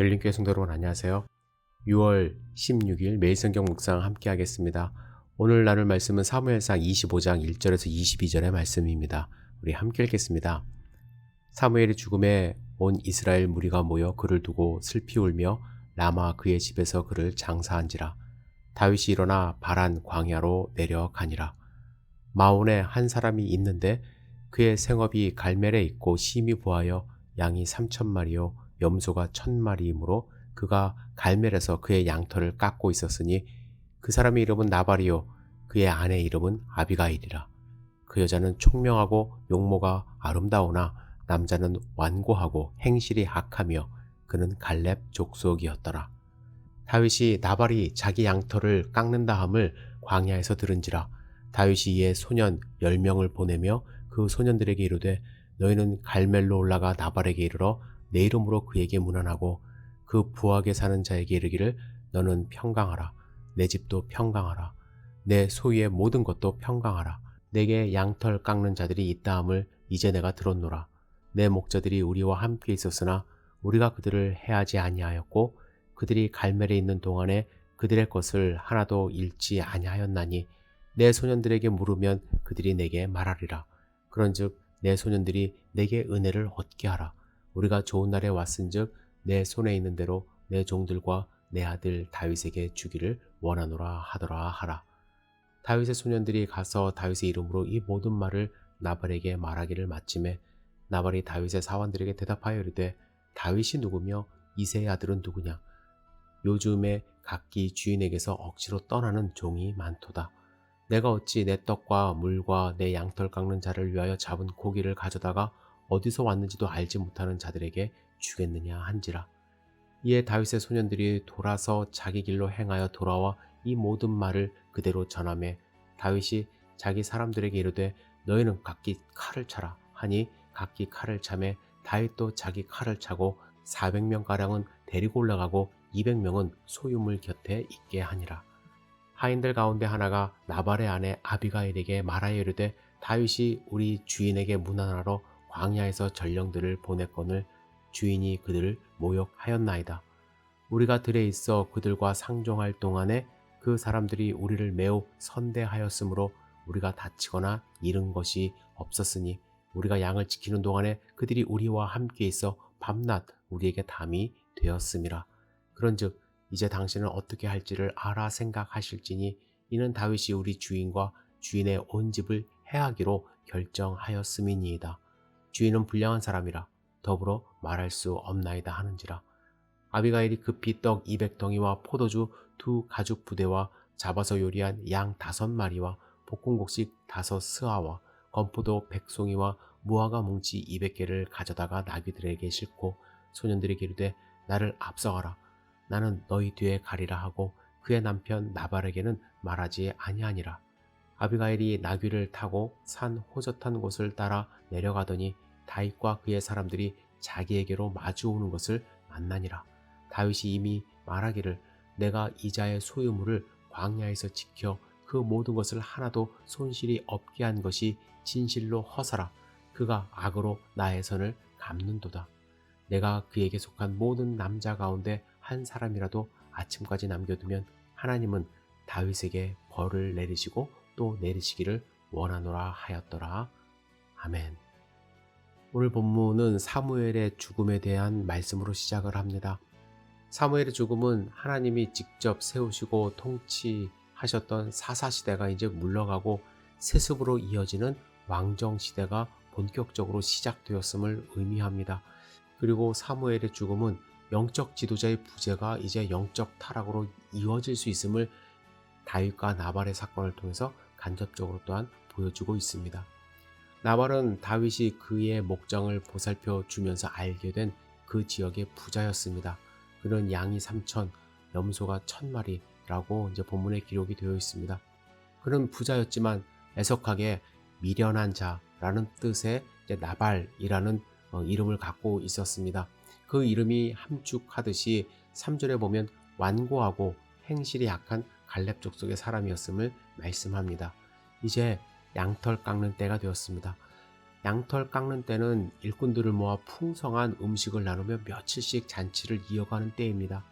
열린교회 성도 여러분 안녕하세요. 6월 16일 매일 성경 묵상 함께 하겠습니다. 오늘 나눌 말씀은 사무엘상 25장 1절에서 22절의 말씀입니다. 우리 함께 읽겠습니다. 사무엘의 죽음에 온 이스라엘 무리가 모여 그를 두고 슬피 울며 라마 그의 집에서 그를 장사한지라. 다윗이 일어나 바란 광야로 내려가니라. 마온에 한 사람이 있는데 그의 생업이 갈멜에 있고 심히 부하여 양이 3,000마리요 염소가 1,000마리이므로 그가 갈멜에서 그의 양털을 깎고 있었으니 그 사람의 이름은 나발이요 그의 아내 이름은 아비가일이라. 그 여자는 총명하고 용모가 아름다우나 남자는 완고하고 행실이 악하며 그는 갈렙 족속이었더라. 다윗이 나발이 자기 양털을 깎는다 함을 광야에서 들은지라. 다윗이 이에 소년 10명을 보내며 그 소년들에게 이르되 너희는 갈멜로 올라가 나발에게 이르러 내 이름으로 그에게 문안하고 그 부하게 사는 자에게 이르기를 너는 평강하라. 내 집도 평강하라. 내 소유의 모든 것도 평강하라. 내게 양털 깎는 자들이 있다함을 이제 내가 들었노라. 내 목자들이 우리와 함께 있었으나 우리가 그들을 해하지 아니하였고 그들이 갈멜에 있는 동안에 그들의 것을 하나도 잃지 아니하였나니 내 소년들에게 물으면 그들이 내게 말하리라. 그런즉 내 소년들이 내게 은혜를 얻게 하라. 우리가 좋은 날에 왔은즉 내 손에 있는 대로 내 종들과 내 아들 다윗에게 주기를 원하노라 하더라 하라. 다윗의 소년들이 가서 다윗의 이름으로 이 모든 말을 나발에게 말하기를 마침에 나발이 다윗의 사원들에게 대답하여 이르되 다윗이 누구며 이새의 아들은 누구냐? 요즘에 각기 주인에게서 억지로 떠나는 종이 많도다. 내가 어찌 내 떡과 물과 내 양털 깎는 자를 위하여 잡은 고기를 가져다가 어디서 왔는지도 알지 못하는 자들에게 주겠느냐 한지라. 이에 다윗의 소년들이 돌아서 자기 길로 행하여 돌아와 이 모든 말을 그대로 전하매 다윗이 자기 사람들에게 이르되 너희는 각기 칼을 차라 하니 각기 칼을 차매 다윗도 자기 칼을 차고 400명가량은 데리고 올라가고 200명은 소유물 곁에 있게 하니라. 하인들 가운데 하나가 나발의 아내 아비가일에게 말하여 이르되 다윗이 우리 주인에게 문안하러 광야에서 전령들을 보냈거늘 주인이 그들을 모욕하였나이다. 우리가 들에 있어 그들과 상종할 동안에 그 사람들이 우리를 매우 선대하였으므로 우리가 다치거나 잃은 것이 없었으니 우리가 양을 지키는 동안에 그들이 우리와 함께 있어 밤낮 우리에게 담이 되었음이라. 그런즉 이제 당신은 어떻게 할지를 알아 생각하실지니 이는 다윗이 우리 주인과 주인의 온 집을 해하기로 결정하였음이니이다. 주인은 불량한 사람이라 더불어 말할 수 없나이다 하는지라. 아비가일이 급히 떡 200덩이와 포도주 2가죽 부대와 잡아서 요리한 양 5마리와 볶음곡식 5스아와 건포도 100송이와 무화과 뭉치 200개를 가져다가 나귀들에게 싣고 소년들에게 이르되 나를 앞서가라. 나는 너희 뒤에 가리라 하고 그의 남편 나발에게는 말하지 아니하니라. 아비가일이 나귀를 타고 산 호젓한 곳을 따라 내려가더니 다윗과 그의 사람들이 자기에게로 마주오는 것을 만나니라. 다윗이 이미 말하기를 내가 이자의 소유물을 광야에서 지켜 그 모든 것을 하나도 손실이 없게 한 것이 진실로 허사라. 그가 악으로 나의 선을 갚는도다. 내가 그에게 속한 모든 남자 가운데 한 사람이라도 아침까지 남겨두면 하나님은 다윗에게 벌을 내리시고 또 내리시기를 원하노라 하였더라. 아멘. 오늘 본문은 사무엘의 죽음에 대한 말씀으로 시작을 합니다. 사무엘의 죽음은 하나님이 직접 세우시고 통치하셨던 사사시대가 이제 물러가고 세습으로 이어지는 왕정시대가 본격적으로 시작되었음을 의미합니다. 그리고 사무엘의 죽음은 영적 지도자의 부재가 이제 영적 타락으로 이어질 수 있음을 다윗과 나발의 사건을 통해서 간접적으로 또한 보여주고 있습니다. 나발은 다윗이 그의 목장을 보살펴 주면서 알게 된 그 지역의 부자였습니다. 그는 양이 3,000, 염소가 1,000마리라고 이제 본문에 기록이 되어 있습니다. 그는 부자였지만 애석하게 미련한 자라는 뜻의 나발이라는 이름을 갖고 있었습니다. 그 이름이 함축하듯이 3절에 보면 완고하고 행실이 약한 갈렙 족속의 사람이었음을 말씀합니다. 이제 양털 깎는 때가 되었습니다. 양털 깎는 때는 일꾼들을 모아 풍성한 음식을 나누며 며칠씩 잔치를 이어가는 때입니다.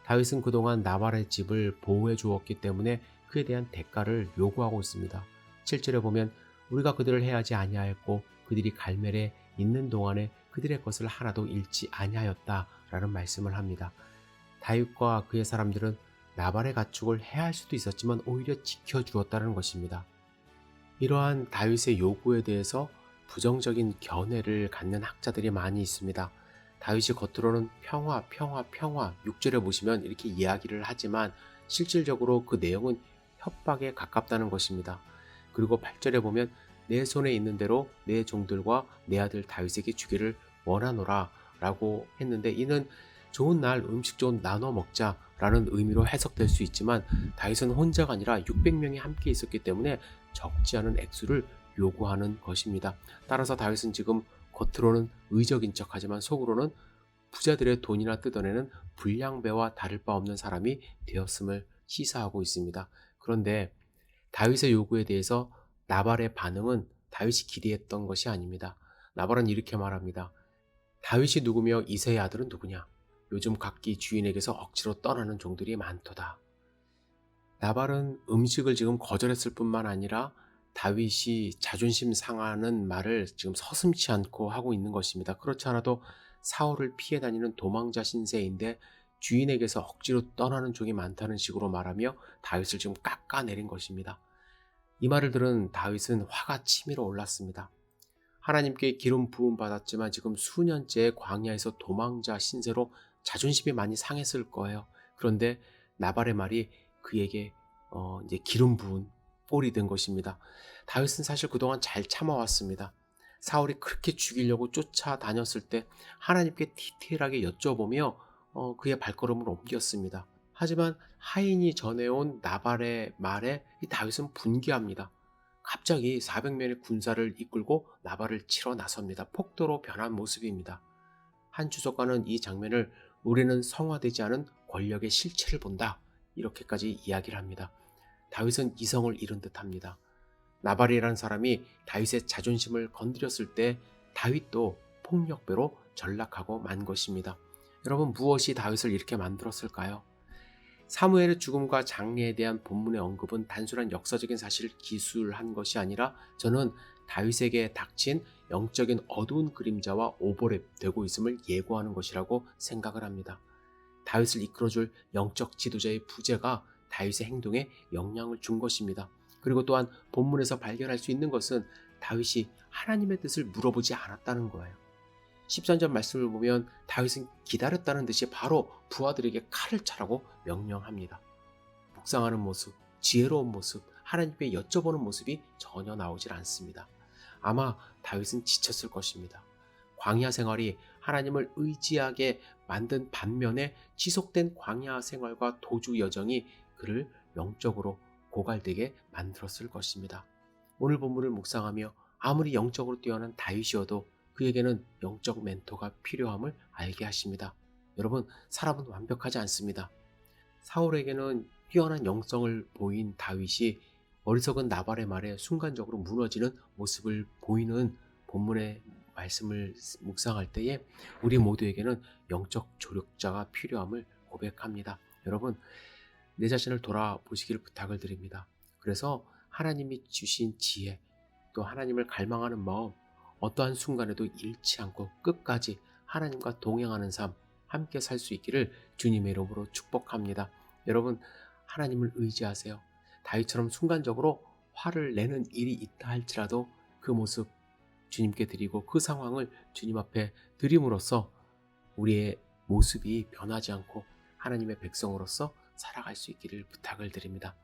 다윗은 그동안 나발의 집을 보호해 주었기 때문에 그에 대한 대가를 요구하고 있습니다. 7절에 보면 우리가 그들을 해하지 아니하였고 그들이 갈멜에 있는 동안에 그들의 것을 하나도 잃지 아니하였다라는 말씀을 합니다. 다윗과 그의 사람들은 나발의 가축을 해할 수도 있었지만 오히려 지켜주었다는 것입니다. 이러한 다윗의 요구에 대해서 부정적인 견해를 갖는 학자들이 많이 있습니다. 다윗이 겉으로는 평화, 평화, 평화 6절에 보시면 이렇게 이야기를 하지만 실질적으로 그 내용은 협박에 가깝다는 것입니다. 그리고 8절에 보면 내 손에 있는 대로 내 종들과 내 아들 다윗에게 주기를 원하노라 라고 했는데, 이는 좋은 날 음식 좀 나눠 먹자라는 의미로 해석될 수 있지만 다윗은 혼자가 아니라 600명이 함께 있었기 때문에 적지 않은 액수를 요구하는 것입니다. 따라서 다윗은 지금 겉으로는 의적인 척하지만 속으로는 부자들의 돈이나 뜯어내는 불량배와 다를 바 없는 사람이 되었음을 시사하고 있습니다. 그런데 다윗의 요구에 대해서 나발의 반응은 다윗이 기대했던 것이 아닙니다. 나발은 이렇게 말합니다. 다윗이 누구며 이새의 아들은 누구냐? 요즘 각기 주인에게서 억지로 떠나는 종들이 많도다. 나발은 음식을 지금 거절했을 뿐만 아니라 다윗이 자존심 상하는 말을 지금 서슴지 않고 하고 있는 것입니다. 그렇지 않아도 사울을 피해 다니는 도망자 신세인데 주인에게서 억지로 떠나는 종이 많다는 식으로 말하며 다윗을 지금 깎아내린 것입니다. 이 말을 들은 다윗은 화가 치밀어 올랐습니다. 하나님께 기름 부음 받았지만 지금 수년째 광야에서 도망자 신세로 자존심이 많이 상했을 거예요. 그런데 나발의 말이 그에게 이제 기름 부은 꼴이 된 것입니다. 다윗은 사실 그동안 잘 참아왔습니다. 사울이 그렇게 죽이려고 쫓아다녔을 때 하나님께 디테일하게 여쭤보며 그의 발걸음을 옮겼습니다. 하지만 하인이 전해온 나발의 말에 이 다윗은 분개합니다. 갑자기 400명의 군사를 이끌고 나발을 치러 나섭니다. 폭도로 변한 모습입니다. 한 주석가는 이 장면을 우리는 성화되지 않은 권력의 실체를 본다, 이렇게까지 이야기를 합니다. 다윗은 이성을 잃은 듯합니다. 나발이라는 사람이 다윗의 자존심을 건드렸을 때 다윗도 폭력배로 전락하고 만 것입니다. 여러분, 무엇이 다윗을 이렇게 만들었을까요? 사무엘의 죽음과 장례에 대한 본문의 언급은 단순한 역사적인 사실을 기술한 것이 아니라 저는 다윗에게 닥친 영적인 어두운 그림자와 오버랩되고 있음을 예고하는 것이라고 생각을 합니다. 다윗을 이끌어줄 영적 지도자의 부재가 다윗의 행동에 영향을 준 것입니다. 그리고 또한 본문에서 발견할 수 있는 것은 다윗이 하나님의 뜻을 물어보지 않았다는 거예요. 13절 말씀을 보면 다윗은 기다렸다는 듯이 바로 부하들에게 칼을 차라고 명령합니다. 묵상하는 모습, 지혜로운 모습, 하나님께 여쭤보는 모습이 전혀 나오질 않습니다. 아마 다윗은 지쳤을 것입니다. 광야 생활이 하나님을 의지하게 만든 반면에 지속된 광야 생활과 도주 여정이 그를 영적으로 고갈되게 만들었을 것입니다. 오늘 본문을 묵상하며 아무리 영적으로 뛰어난 다윗이어도 그에게는 영적 멘토가 필요함을 알게 하십니다. 여러분, 사람은 완벽하지 않습니다. 사울에게는 뛰어난 영성을 보인 다윗이 어리석은 나발의 말에 순간적으로 무너지는 모습을 보이는 본문의 말씀을 묵상할 때에 우리 모두에게는 영적 조력자가 필요함을 고백합니다. 여러분, 내 자신을 돌아보시기를 부탁을 드립니다. 그래서 하나님이 주신 지혜, 또 하나님을 갈망하는 마음, 어떠한 순간에도 잃지 않고 끝까지 하나님과 동행하는 삶, 함께 살 수 있기를 주님의 이름으로 축복합니다. 여러분, 하나님을 의지하세요. 다윗처럼 순간적으로 화를 내는 일이 있다 할지라도 그 모습 주님께 드리고 그 상황을 주님 앞에 드림으로써 우리의 모습이 변하지 않고 하나님의 백성으로서 살아갈 수 있기를 부탁을 드립니다.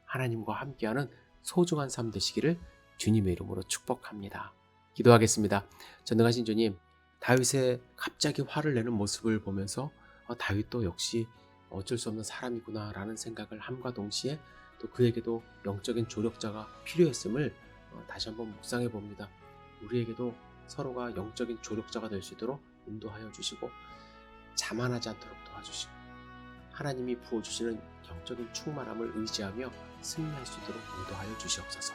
하나님과 함께하는 소중한 삶 되시기를 주님의 이름으로 축복합니다. 기도하겠습니다. 전능하신 주님, 다윗의 갑자기 화를 내는 모습을 보면서 다윗도 역시 어쩔 수 없는 사람이구나 라는 생각을 함과 동시에 또 그에게도 영적인 조력자가 필요했음을 다시 한번 묵상해 봅니다. 우리에게도 서로가 영적인 조력자가 될 수 있도록 인도하여 주시고 자만하지 않도록 도와주시고 하나님이 부어주시는 영적인 충만함을 의지하며 승리할 수 있도록 인도하여 주시옵소서.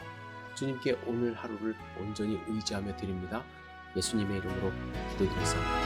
주님께 오늘 하루를 온전히 의지하며 드립니다. 예수님의 이름으로 기도드리사옵나다.